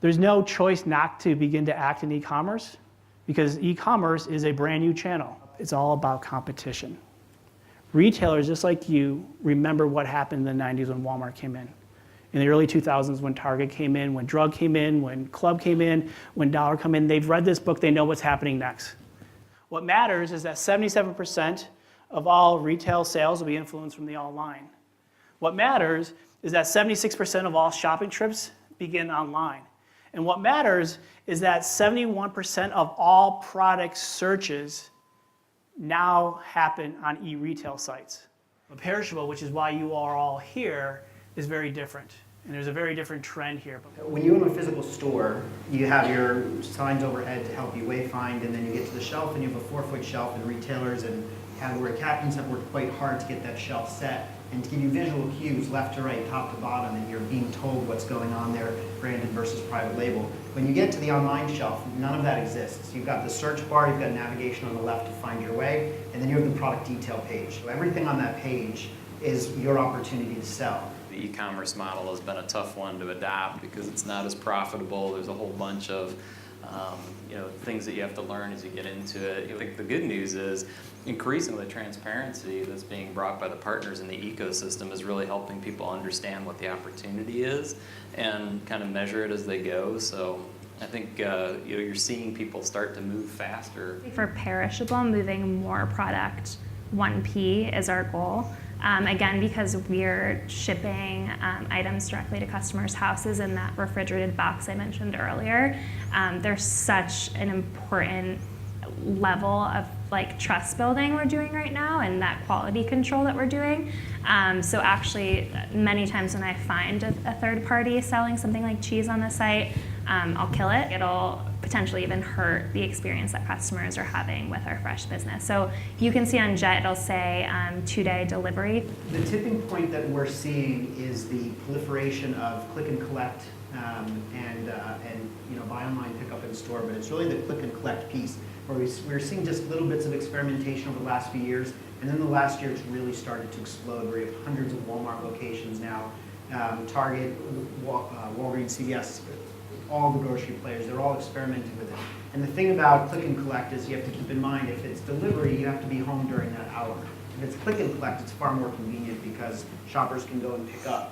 There's no choice not to begin to act in e-commerce because e-commerce is a brand new channel. It's all about competition. Retailers, just like you, remember what happened in the 90s when Walmart came in the early 2000s when Target came in, when Drug came in, when Club came in, when Dollar came in. They've read this book, they know what's happening next. What matters is that 77% of all retail sales will be influenced from the online. What matters is that 76% of all shopping trips begin online. And what matters is that 71% of all product searches now happen on e-retail sites. A perishable, which is why you are all here, is very different. And there's a very different trend here. When you own a physical store, you have your signs overhead to help you wayfind, and then you get to the shelf and you have a 4-foot shelf, and retailers and category captains have worked quite hard to get that shelf set and to give you visual cues left to right, top to bottom, and you're being told what's going on there, branded versus private label. When you get to the online shelf, none of that exists. You've got the search bar, you've got navigation on the left to find your way, and then you have the product detail page. So everything on that page is your opportunity to sell. The e-commerce model has been a tough one to adopt because it's not as profitable. There's a whole bunch of things that you have to learn as you get into it. I think the good news is increasingly the transparency that's being brought by the partners in the ecosystem is really helping people understand what the opportunity is and kind of measure it as they go. So I think you're seeing people start to move faster. For Perishable, moving more product 1P is our goal. Again, because we're shipping items directly to customers' houses in that refrigerated box I mentioned earlier, there's such an important level of trust building we're doing right now and that quality control that we're doing. So actually, many times when I find a third party selling something like cheese on the site, I'll kill it. It'll potentially even hurt the experience that customers are having with our fresh business. So you can see on Jet, it'll say 2-day delivery. The tipping point that we're seeing is the proliferation of click and collect and buy online, pick up in store, but it's really the click and collect piece where we're seeing just little bits of experimentation over the last few years, and then the last year it's really started to explode. We have hundreds of Walmart locations now, Target, Walgreens, CVS, all the grocery players, they're all experimenting with it. And the thing about click and collect is you have to keep in mind, if it's delivery, you have to be home during that hour. If it's click and collect, it's far more convenient because shoppers can go and pick up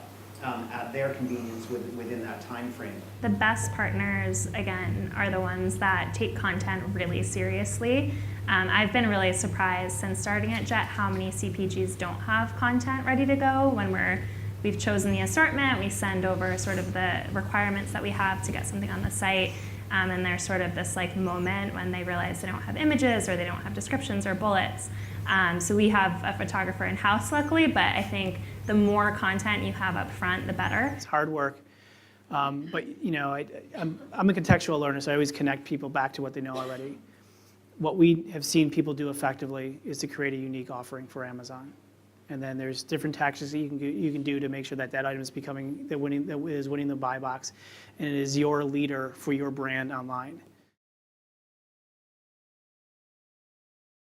at their convenience within that time frame. The best partners, again, are the ones that take content really seriously. I've been really surprised since starting at Jet how many CPGs don't have content ready to go. When we've chosen the assortment, we send over sort of the requirements that we have to get something on the site, and there's sort of this moment when they realize they don't have images or they don't have descriptions or bullets. So we have a photographer in-house, luckily, but I think the more content you have up front, the better. It's hard work, but I'm a contextual learner, so I always connect people back to what they know already. What we have seen people do effectively is to create a unique offering for Amazon. And then there's different tactics that you can do to make sure that item is winning the buy box, and it is your leader for your brand online.